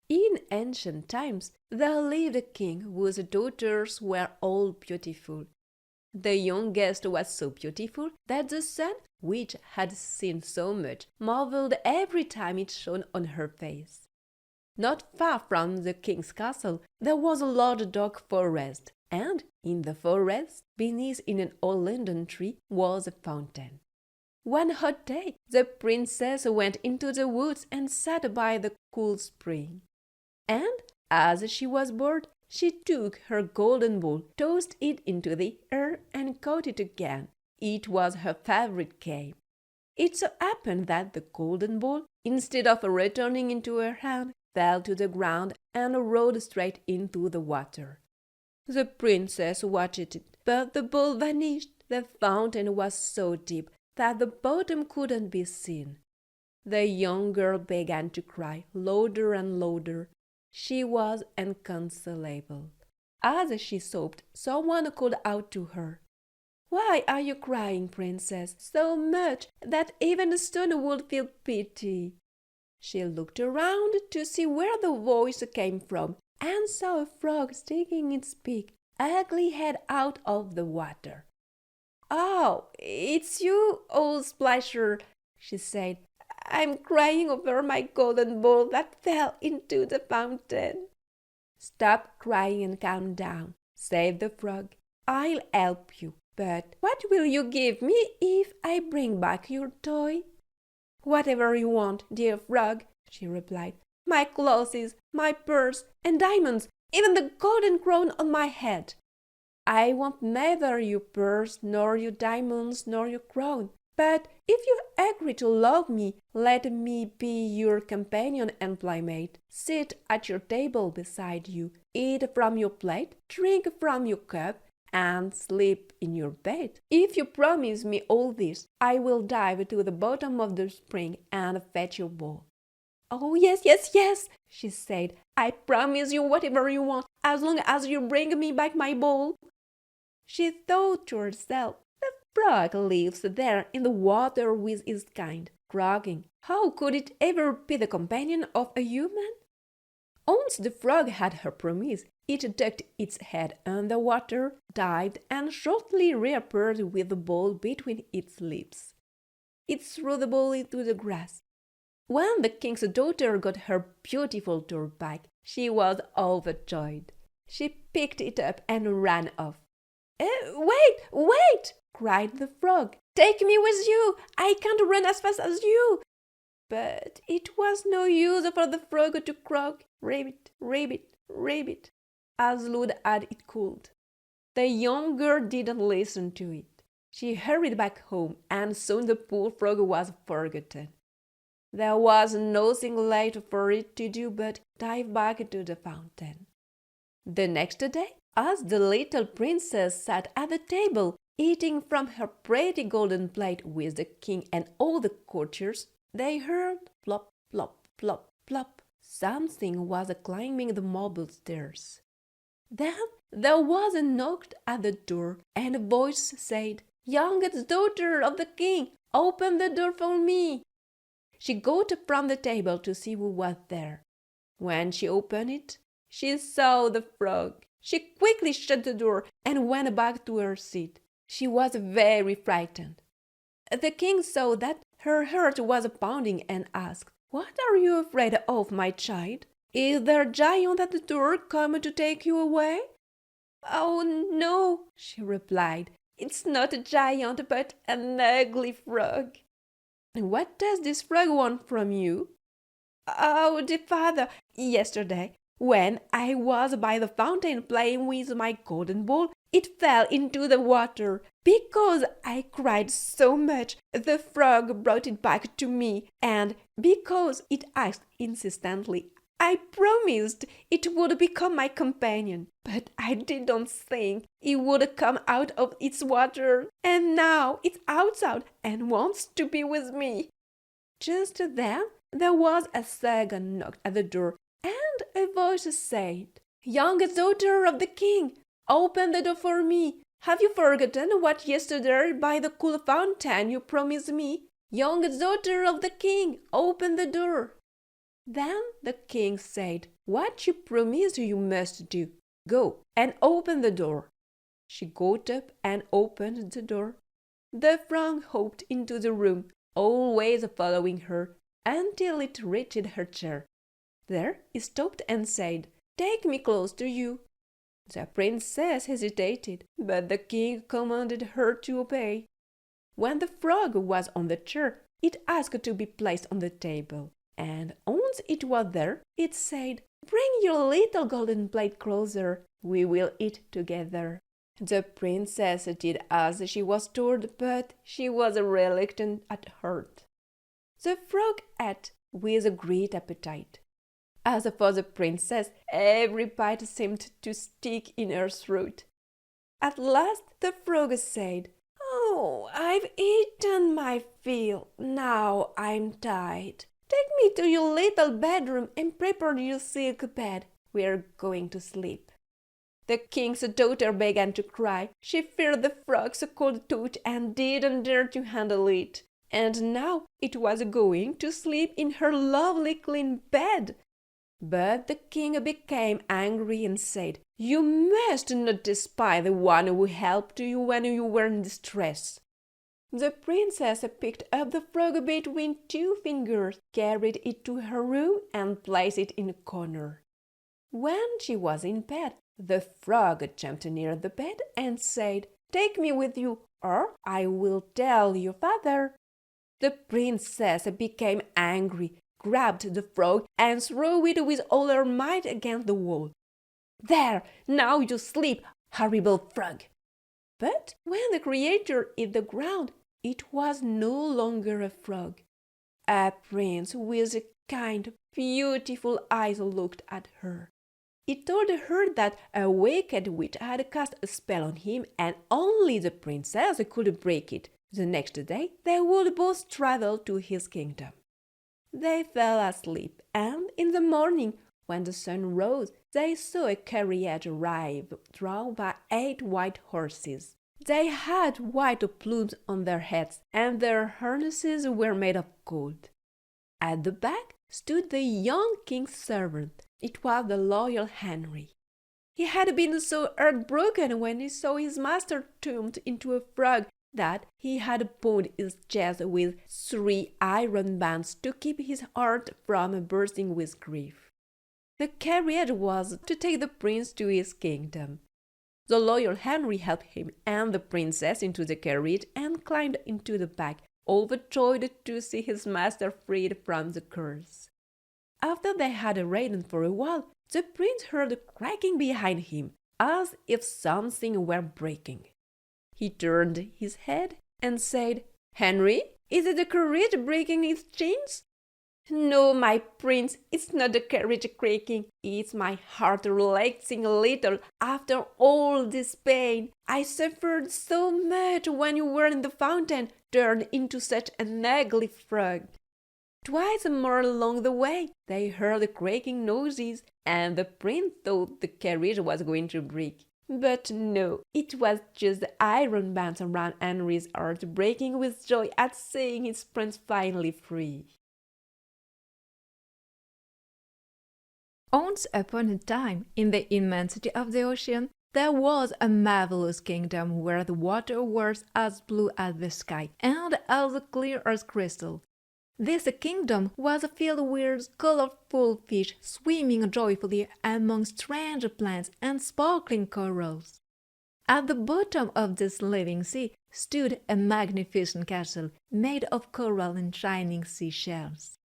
In ancient times, there lived a king whose daughters were all beautiful. The youngest was so beautiful that the sun, which had seen so much, marveled every time it shone on her face. Not far from the king's castle there was a large dark forest, and in the forest, beneath in an old linden tree, was a fountain. One hot day the princess went into the woods and sat by the cool spring. And as she was bored, she took her golden ball, tossed it into the air, and caught it again. It was her favorite game. It so happened that the golden ball, instead of returning into her hand, fell to the ground and rolled straight into the water. The princess watched it, but the ball vanished. The fountain was so deep that the bottom couldn't be seen. The young girl began to cry louder and louder. She was inconsolable. As she sobbed, someone called out to her, "Why are you crying, princess, so much that even a stone would feel pity?" She looked around to see where the voice came from and saw a frog sticking its big, ugly head out of the water. "Oh, it's you, old Splasher," she said. "I'm crying over my golden ball that fell into the fountain." "Stop crying and calm down," said the frog. "I'll help you, but what will you give me if I bring back your toy?" "Whatever you want, dear frog," she replied. "My clothes, my purse, and diamonds, even the golden crown on my head." "I want neither your purse, nor your diamonds, nor your crown. But if you agree to love me, let me be your companion and playmate, sit at your table beside you, eat from your plate, drink from your cup, and sleep in your bed. If you promise me all this, I will dive to the bottom of the spring and fetch your ball." "Oh, yes, yes, yes," she said. "I promise you whatever you want, as long as you bring me back my ball." She thought to herself, "The frog lives there in the water with his kind, croaking. How could it ever be the companion of a human?" Once the frog had her promise, it ducked its head under water, dived, and shortly reappeared with the ball between its lips. It threw the ball into the grass. When the king's daughter got her beautiful toy back, she was overjoyed. She picked it up and ran off. Wait, wait!" cried the frog. "Take me with you! I can't run as fast as you!" But it was no use for the frog to croak, "Ribbit, ribbit, ribbit," as loud as it could. The young girl didn't listen to it. She hurried back home, and soon the poor frog was forgotten. There was nothing left for it to do but dive back to the fountain. The next day, as the little princess sat at the table, eating from her pretty golden plate with the king and all the courtiers, they heard plop, plop, plop, plop. Something was climbing the marble stairs. Then there was a knock at the door, and a voice said, "Youngest daughter of the king, open the door for me." She got up from the table to see who was there. When she opened it, she saw the frog. She quickly shut the door and went back to her seat. She was very frightened. The king saw that her heart was pounding and asked, "What are you afraid of, my child? Is there a giant at the door come to take you away?" "Oh, no," she replied. "It's not a giant, but an ugly frog." "What does this frog want from you?" "Oh, dear father, yesterday, when I was by the fountain playing with my golden ball, it fell into the water. Because I cried so much, the frog brought it back to me, and because it asked insistently, I promised it would become my companion. But I didn't think it would come out of its water, and now it's outside and wants to be with me." Just then there was a second knock at the door, and a voice said, "Youngest daughter of the king, open the door for me. Have you forgotten what yesterday by the cool fountain you promised me? Youngest daughter of the king, open the door." Then the king said, "What you promised you must do. Go and open the door." She got up and opened the door. The frog hopped into the room, always following her, until it reached her chair. There it stopped and said, "Take me close to you." The princess hesitated, but the king commanded her to obey. When the frog was on the chair, it asked to be placed on the table, and once it was there, it said, "Bring your little golden plate closer, we will eat together." The princess did as she was told, but she was reluctant at heart. The frog ate with a great appetite. As for the princess, every bite seemed to stick in her throat. At last the frog said, "Oh, I've eaten my fill. Now I'm tired. Take me to your little bedroom and prepare your silk bed. We're going to sleep." The king's daughter began to cry. She feared the frog's cold touch and didn't dare to handle it. And now it was going to sleep in her lovely clean bed. But the king became angry and said, "You must not despise the one who helped you when you were in distress." The princess picked up the frog between two fingers, carried it to her room, and placed it in a corner. When she was in bed, the frog jumped near the bed and said, "Take me with you, or I will tell your father." The princess became angry, grabbed the frog, and threw it with all her might against the wall. "There, now you sleep, horrible frog!" But when the creature hit the ground, it was no longer a frog. A prince with kind, beautiful eyes looked at her. He told her that a wicked witch had cast a spell on him, and only the princess could break it. The next day they would both travel to his kingdom. They fell asleep, and in the morning, when the sun rose, they saw a carriage arrive, drawn by 8 white horses. They had white plumes on their heads, and their harnesses were made of gold. At the back stood the young king's servant. It was the loyal Henry. He had been so heartbroken when he saw his master turned into a frog that he had bound his chest with 3 iron bands to keep his heart from bursting with grief. The carriage was to take the prince to his kingdom. The loyal Henry helped him and the princess into the carriage and climbed into the back, overjoyed to see his master freed from the curse. After they had ridden for a while, the prince heard a cracking behind him, as if something were breaking. He turned his head and said, "Henry, is it the carriage breaking its chains?" "No, my prince, it's not the carriage creaking, it's my heart relaxing a little after all this pain. I suffered so much when you were in the fountain, turned into such an ugly frog." Twice more along the way, they heard cracking noises, and the prince thought the carriage was going to break. But no, it was just the iron bands around Henry's heart breaking with joy at seeing his prince finally free. Once upon a time, in the immensity of the ocean, there was a marvelous kingdom where the water was as blue as the sky and as clear as crystal. This kingdom was filled with colorful fish swimming joyfully among strange plants and sparkling corals. At the bottom of this living sea stood a magnificent castle made of coral and shining seashells.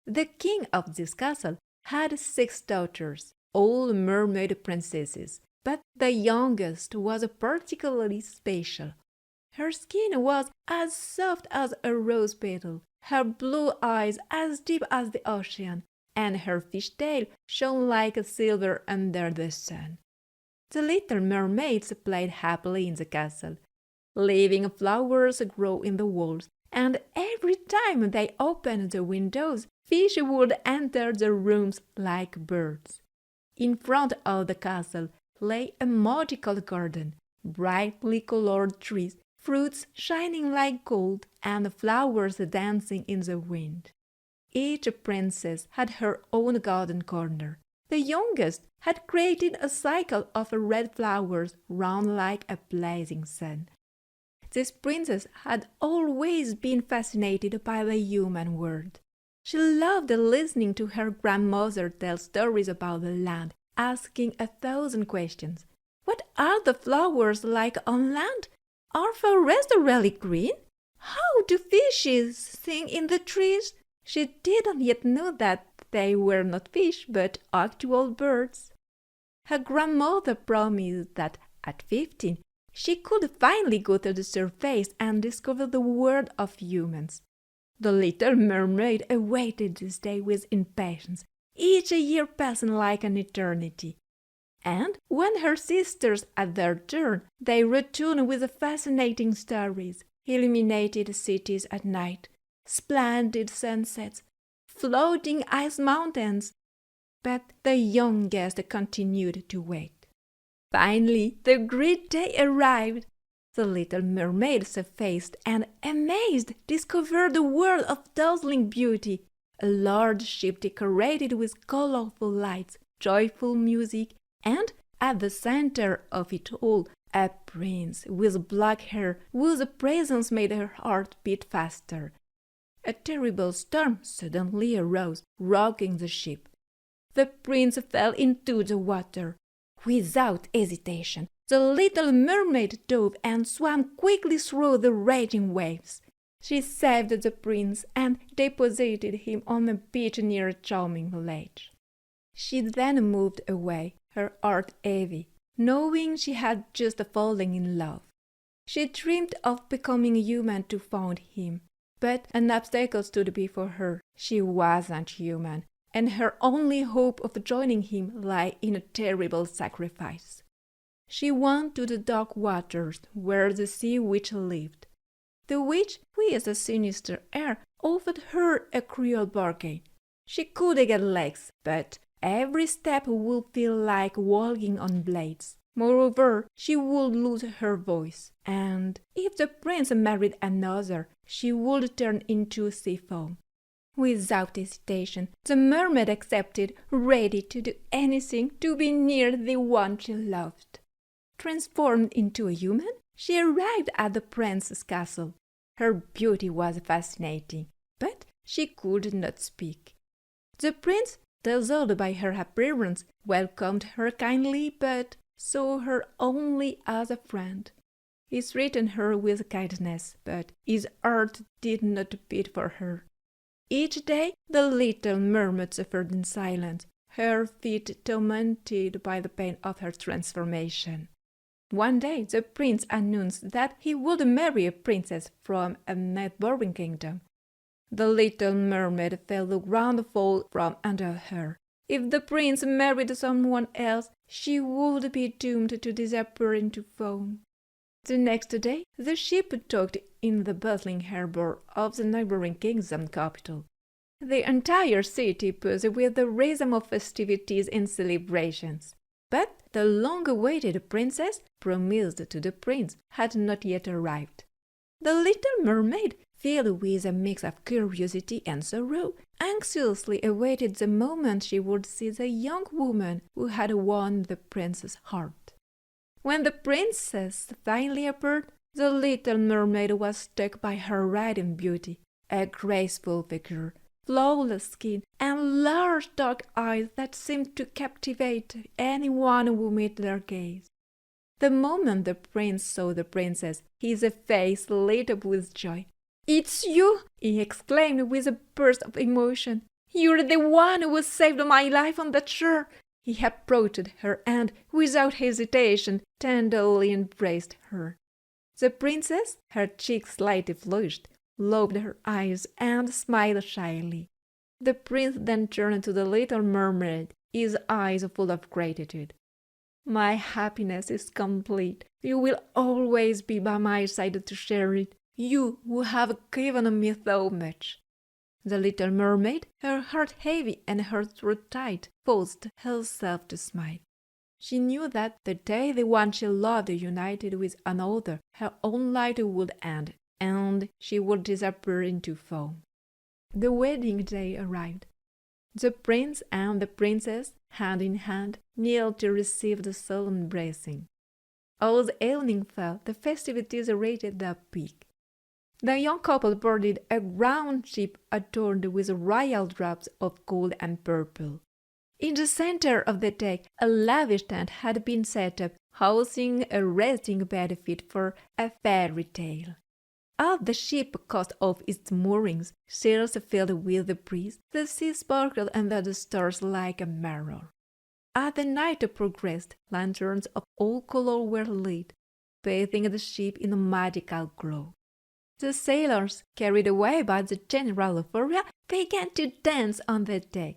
The king of this castle had 6 daughters, all mermaid princesses, but the youngest was particularly special. Her skin was as soft as a rose petal, her blue eyes as deep as the ocean, and her fish tail shone like silver under the sun. The little mermaids played happily in the castle. Living flowers grew in the walls, and every time they opened the windows, fish would enter the rooms like birds. In front of the castle lay a magical garden, brightly colored trees, fruits shining like gold, and flowers dancing in the wind. Each princess had her own garden corner. The youngest had created a cycle of red flowers round like a blazing sun. This princess had always been fascinated by the human world. She loved listening to her grandmother tell stories about the land, asking 1,000 questions. What are the flowers like on land? Are forests really green? How do fishes sing in the trees? She didn't yet know that they were not fish, but actual birds. Her grandmother promised that at 15 she could finally go to the surface and discover the world of humans. The little mermaid awaited this day with impatience, each year passing like an eternity. And when her sisters had their turn, they returned with fascinating stories, illuminated cities at night, splendid sunsets, floating ice mountains. But the youngest continued to wait. Finally, the great day arrived. The little mermaid, surfaced and, amazed, discovered a world of dazzling beauty, a large ship decorated with colorful lights, joyful music, and at the center of it all, a prince with black hair whose presence made her heart beat faster. A terrible storm suddenly arose, rocking the ship. The prince fell into the water. Without hesitation, the little mermaid dove and swam quickly through the raging waves. She saved the prince and deposited him on a beach near a charming village. She then moved away, her heart heavy, knowing she had just fallen in love. She dreamed of becoming human to find him, but an obstacle stood before her. She wasn't human, and her only hope of joining him lay in a terrible sacrifice. She went to the dark waters where the sea witch lived. The witch, with a sinister air, offered her a cruel bargain. She could get legs, but every step would feel like walking on blades. Moreover, she would lose her voice, and if the prince married another, she would turn into sea foam. Without hesitation, the mermaid accepted, ready to do anything to be near the one she loved. Transformed into a human, she arrived at the prince's castle. Her beauty was fascinating, but she could not speak. The prince, dazzled by her appearance, welcomed her kindly, but saw her only as a friend. He treated her with kindness, but his heart did not beat for her. Each day the little mermaid suffered in silence, her feet tormented by the pain of her transformation. One day the prince announced that he would marry a princess from a neighboring kingdom. The little mermaid felt the ground fall from under her. If the prince married someone else, she would be doomed to disappear into foam. The next day the ship docked in the bustling harbour of the neighboring kingdom capital. The entire city buzzed with the rhythm of festivities and celebrations. But the long-awaited princess, promised to the prince, had not yet arrived. The little mermaid, filled with a mix of curiosity and sorrow, anxiously awaited the moment she would see the young woman who had won the prince's heart. When the princess finally appeared, the little mermaid was struck by her radiant beauty, a graceful figure, flawless skin, and large dark eyes that seemed to captivate anyone who met their gaze. The moment the prince saw the princess, his face lit up with joy. "It's you!" he exclaimed with a burst of emotion. "You're the one who saved my life on that shore!" He approached her and, without hesitation, tenderly embraced her. The princess, her cheeks slightly flushed, lowered her eyes and smiled shyly. The prince then turned to the little mermaid, his eyes full of gratitude. "My happiness is complete. You will always be by my side to share it, you who have given me so much." The little mermaid, her heart heavy and her throat tight, forced herself to smile. She knew that the day the one she loved united with another, her own light would end, and she would disappear into foam. The wedding day arrived. The prince and the princess, hand in hand, kneeled to receive the solemn blessing. As evening fell, the festivities reached their peak. The young couple boarded a grand ship adorned with royal drops of gold and purple. In the center of the deck, a lavish tent had been set up, housing a resting bed fit for a fairy tale. As the ship cast off its moorings, sails filled with the breeze, the sea sparkled under the stars like a mirror. As the night progressed, lanterns of all colors were lit, bathing the ship in a magical glow. The sailors, carried away by the general euphoria, began to dance on the deck.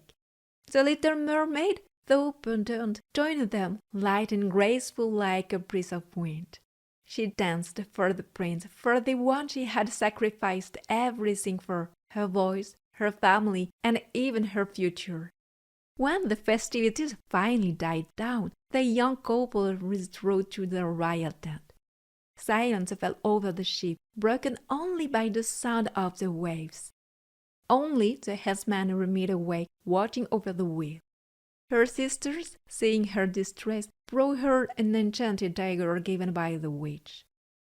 The little mermaid, though abandoned, joined them, light and graceful like a breeze of wind. She danced for the prince, for the one she had sacrificed everything for, her voice, her family, and even her future. When the festivities finally died down, the young couple withdrew to the royal tent. Silence fell over the ship, broken only by the sound of the waves. Only the headsman remained awake, watching over the wheel. Her sisters, seeing her distress, brought her an enchanted dagger given by the witch.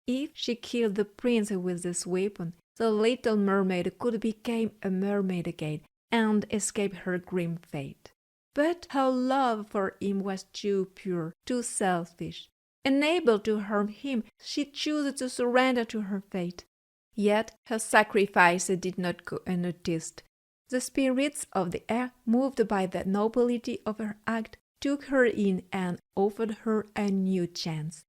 If she killed the prince with this weapon, the little mermaid could become a mermaid again and escape her grim fate. But her love for him was too pure, too selfish. Unable to harm him, she chose to surrender to her fate. Yet her sacrifice did not go unnoticed. The spirits of the air, moved by the nobility of her act, took her in and offered her a new chance.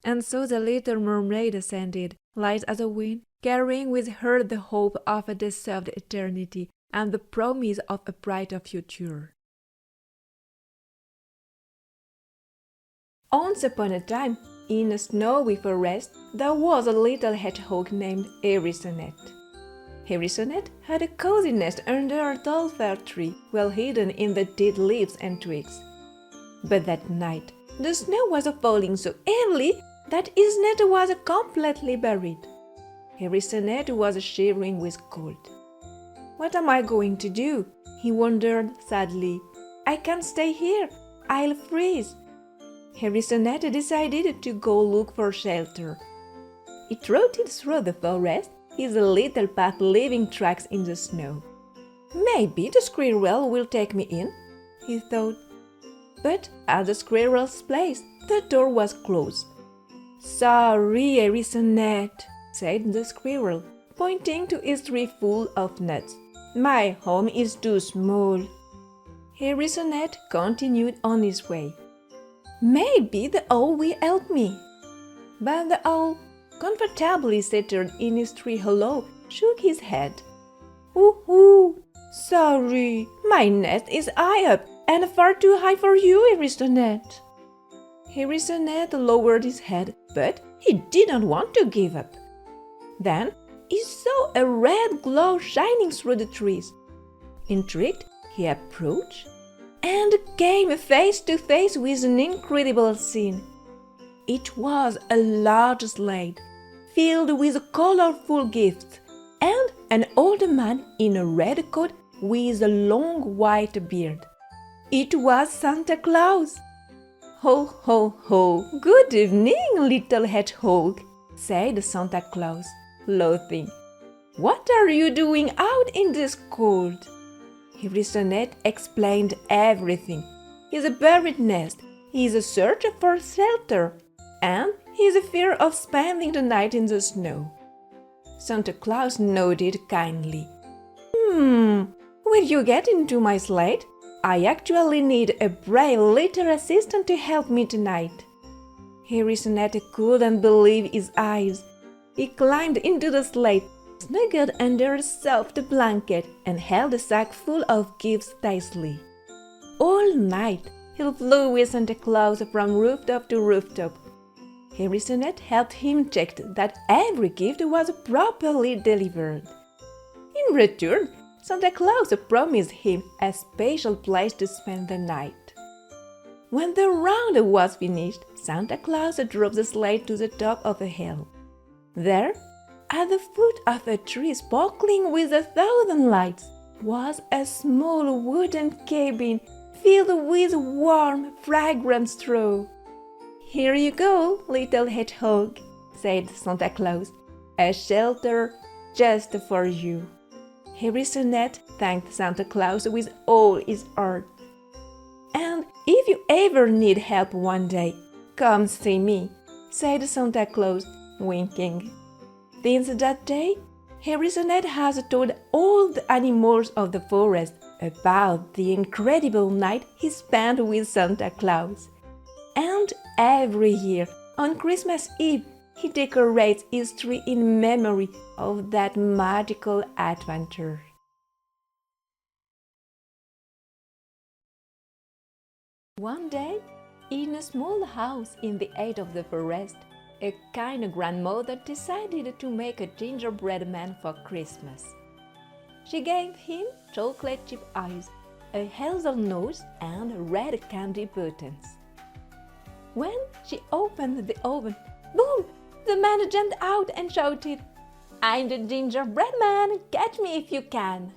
And so the little mermaid ascended, light as a wind, carrying with her the hope of a deserved eternity and the promise of a brighter future. Once upon a time, in a snowy forest, there was a little hedgehog named Hare. Hare had a cozy nest under a tall fir tree, well hidden in the dead leaves and twigs. But that night, the snow was falling so heavily that his nest was completely buried. Hare was shivering with cold. "What am I going to do?" he wondered sadly. "I can't stay here. I'll freeze." Hare decided to go look for shelter. He trotted through the forest, his little path leaving tracks in the snow. "Maybe the squirrel will take me in," he thought. But at the squirrel's place, the door was closed. "Sorry, Hare," said the squirrel, pointing to his tree full of nuts. "My home is too small." Hare continued on his way. "Maybe the owl will help me." But the owl, comfortably settled in his tree hollow, shook his head. "Ooh, sorry, my nest is high up and far too high for you, Hare." Hare lowered his head, but he didn't want to give up. Then he saw a red glow shining through the trees. Intrigued, he approached and came face to face with an incredible scene. It was a large sleigh filled with colorful gifts and an old man in a red coat with a long white beard. It was Santa Claus. "Ho, ho, ho! Good evening, little hedgehog," said Santa Claus, laughing. "What are you doing out in this cold?" Hare explained everything: his buried nest, his search for shelter, and his fear of spending the night in the snow. Santa Claus nodded kindly. Will you get into my sleigh? I actually need a brave little assistant to help me tonight." Hare couldn't believe his eyes. He climbed into the sleigh, snuggled under a soft blanket, and held a sack full of gifts tightly. All night, he flew with Santa Claus from rooftop to rooftop. Hare helped him check that every gift was properly delivered. In return, Santa Claus promised him a special place to spend the night. When the round was finished, Santa Claus drove the sleigh to the top of a hill. There, At the foot of a tree sparkling with 1,000 lights was a small wooden cabin filled with warm, fragrant straw. "Here you go, little Hedgehog," said Santa Claus, "a shelter just for you." Harrisonette thanked Santa Claus with all his heart. "And if you ever need help one day, come see me," said Santa Claus, winking. Since that day, Harrisonette has told all the animals of the forest about the incredible night he spent with Santa Claus. And every year, on Christmas Eve, he decorates his tree in memory of that magical adventure. One day, in a small house in the edge of the forest, a kind grandmother decided to make a gingerbread man for Christmas. She gave him chocolate chip eyes, a hazel nose, and red candy buttons. When she opened the oven, boom! The man jumped out and shouted, "I'm the gingerbread man, catch me if you can!"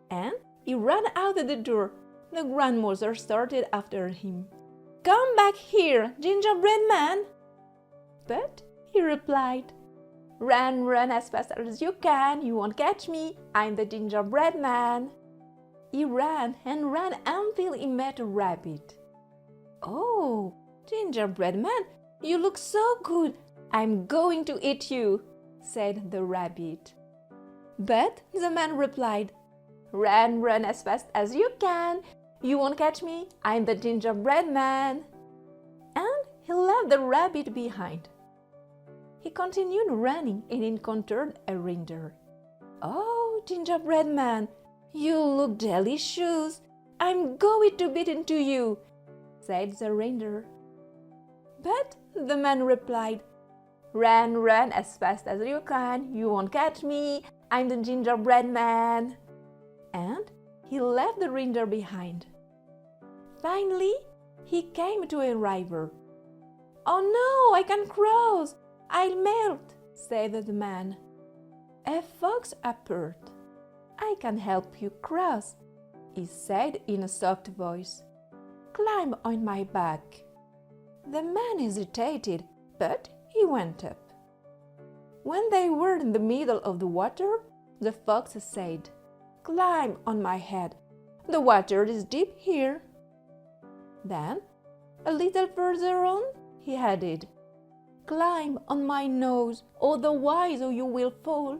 And he ran out the door. The grandmother started after him. "Come back here, gingerbread man!" But he replied, "Run, run as fast as you can, you won't catch me, I'm the gingerbread man." He ran and ran until he met a rabbit. "Oh, gingerbread man, you look so good, I'm going to eat you," said the rabbit. But the man replied, "Run, run as fast as you can, you won't catch me, I'm the gingerbread man." And he left the rabbit behind. He continued running and encountered a reindeer. "Oh, gingerbread man, you look delicious, I'm going to beat into you," said the reindeer. But the man replied, "Run, run as fast as you can, you won't catch me, I'm the gingerbread man." And he left the reindeer behind. Finally, he came to a river. "Oh no, I can't cross, I'll melt," said the man. A fox appeared. "I can help you cross," he said in a soft voice. "Climb on my back." The man hesitated, but he went up. When they were in the middle of the water, the fox said, "Climb on my head. The water is deep here." Then, a little further on, he added, "Climb on my nose, otherwise you will fall."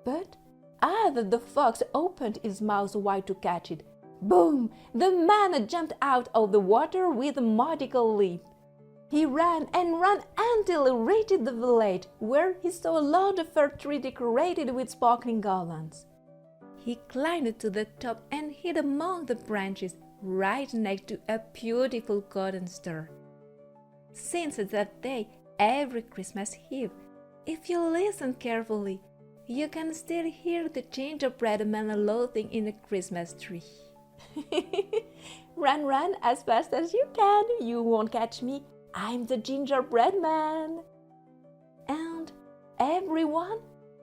But as the fox opened his mouth wide to catch it, boom! The man jumped out of the water with a magical leap. He ran and ran until he reached the village, where he saw a large fir tree decorated with sparkling garlands. He climbed to the top and hid among the branches right next to a beautiful golden star. Since that day, every Christmas Eve, if you listen carefully, you can still hear the gingerbread man laughing in the Christmas tree. "Run, run as fast as you can, you won't catch me, I'm the gingerbread man." And everyone,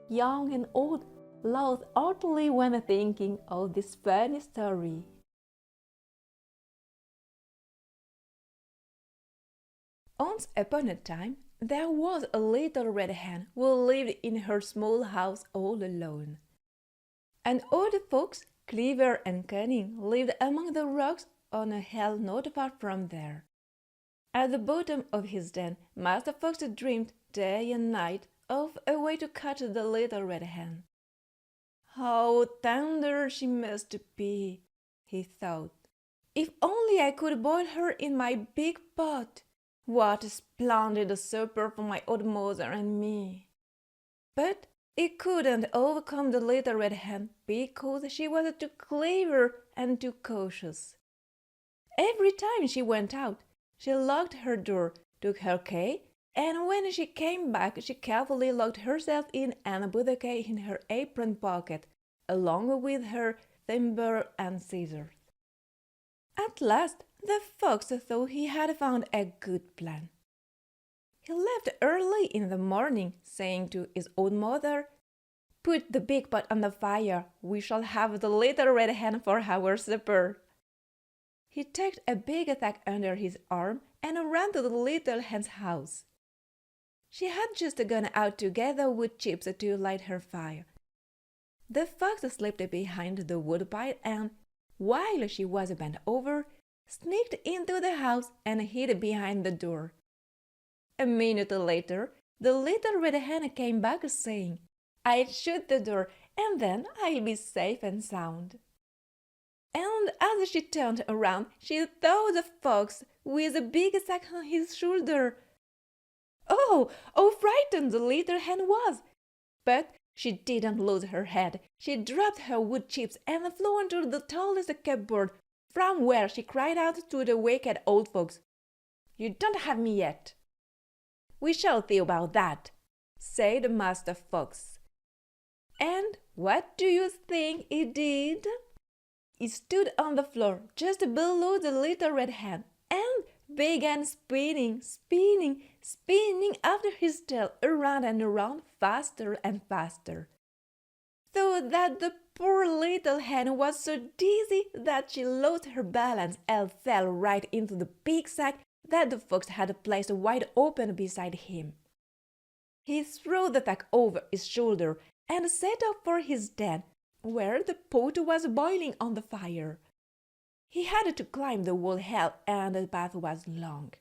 young and old, laughed heartily when thinking of this funny story. Once upon a time, there was a little red hen who lived in her small house all alone. An old fox, clever and cunning, lived among the rocks on a hill not far from there. At the bottom of his den, Master Fox dreamed day and night of a way to catch the little red hen. "How tender she must be," he thought. "If only I could boil her in my big pot! What a splendid supper for my old mother and me!" But he couldn't overcome the little red hen because she was too clever and too cautious. Every time she went out, she locked her door, took her key, and when she came back, she carefully locked herself in and put the key in her apron pocket, along with her thimble and scissors. At last, the fox thought he had found a good plan. He left early in the morning, saying to his old mother, "Put the big pot on the fire. We shall have the little red hen for our supper." He tucked a big sack under his arm and ran to the little hen's house. She had just gone out to gather wood chips to light her fire. The fox slipped behind the woodpile and, while she was bent over, sneaked into the house and hid behind the door. A minute later, the little red hen came back saying, "I'll shut the door and then I'll be safe and sound." And as she turned around, she saw the fox with a big sack on his shoulder. Oh, how frightened the little hen was! But she didn't lose her head. She dropped her wood chips and flew into the tallest cupboard, from where she cried out to the wicked old fox, "You don't have me yet." "We shall see about that," said Master Fox. And what do you think he did? He stood on the floor just below the little red hen and began spinning after his tail around and around, faster and faster, so that the poor little hen was so dizzy that she lost her balance and fell right into the big sack that the fox had placed wide open beside him. He threw the sack over his shoulder and set off for his den, where the pot was boiling on the fire. He had to climb the whole hill, and the path was long.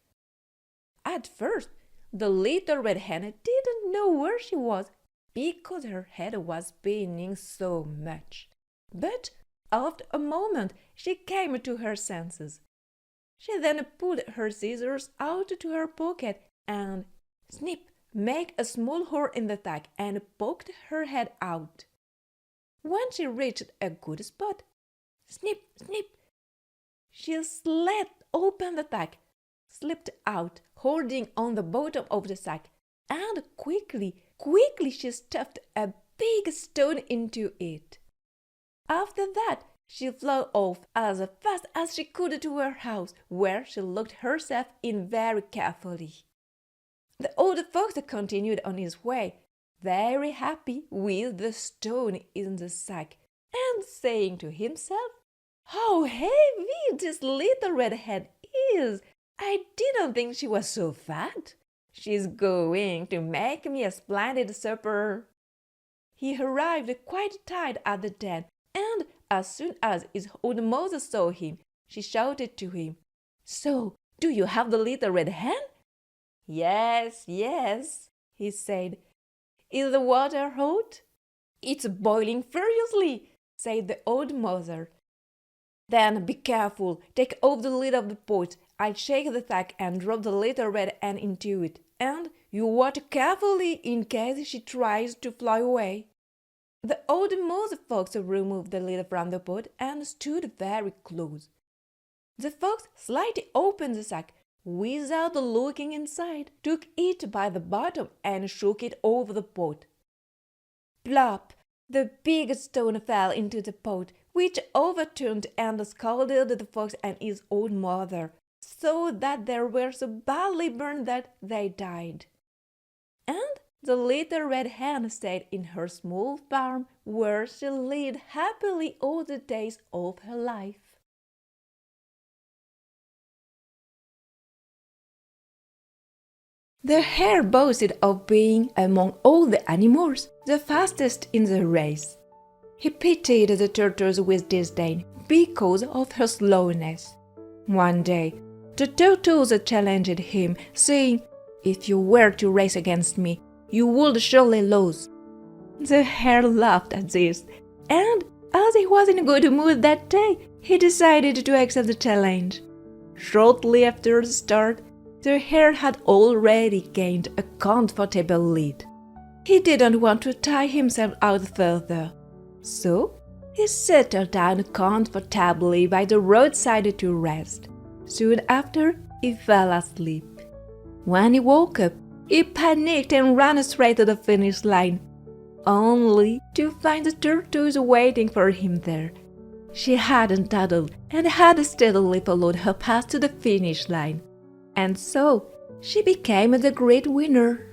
At first, the little red hen didn't know where she was, because her head was spinning so much. But after a moment, she came to her senses. She then pulled her scissors out to her pocket and, snip, made a small hole in the sack and poked her head out. When she reached a good spot, snip, snip, she slit open the sack, slipped out, holding on the bottom of the sack, and quickly she stuffed a big stone into it. After that, she flew off as fast as she could to her house, where she locked herself in very carefully. The old fox continued on his way, very happy with the stone in the sack, and saying to himself, "How heavy this little red hen is! I didn't think she was so fat. She's going to make me a splendid supper." He arrived quite tired at the den, and as soon as his old mother saw him, she shouted to him, "So, do you have the little red hen?" "Yes, yes," he said. "Is the water hot?" "It's boiling furiously," said the old mother. "Then be careful. Take off the lid of the pot. I'll shake the sack and drop the little red hen into it, and you watch carefully in case she tries to fly away." The old mother fox removed the lid from the pot and stood very close. The fox slightly opened the sack, without looking inside, took it by the bottom and shook it over the pot. Plop! The big stone fell into the pot, which overturned and scalded the fox and his old mother, so that they were so badly burned that they died. And the little red hen stayed in her small farm, where she lived happily all the days of her life. The hare boasted of being, among all the animals, the fastest in the race. He pitied the tortoise with disdain because of her slowness. One day, the tortoise challenged him, saying, "If you were to race against me, you would surely lose." The hare laughed at this, and as he was in a good mood that day, he decided to accept the challenge. Shortly after the start, the hare had already gained a comfortable lead. He didn't want to tire himself out further, so he settled down comfortably by the roadside to rest. Soon after, he fell asleep. When he woke up, he panicked and ran straight to the finish line, only to find the tortoise waiting for him there. She hadn't dawdled and had steadily followed her path to the finish line. And so She became the great winner.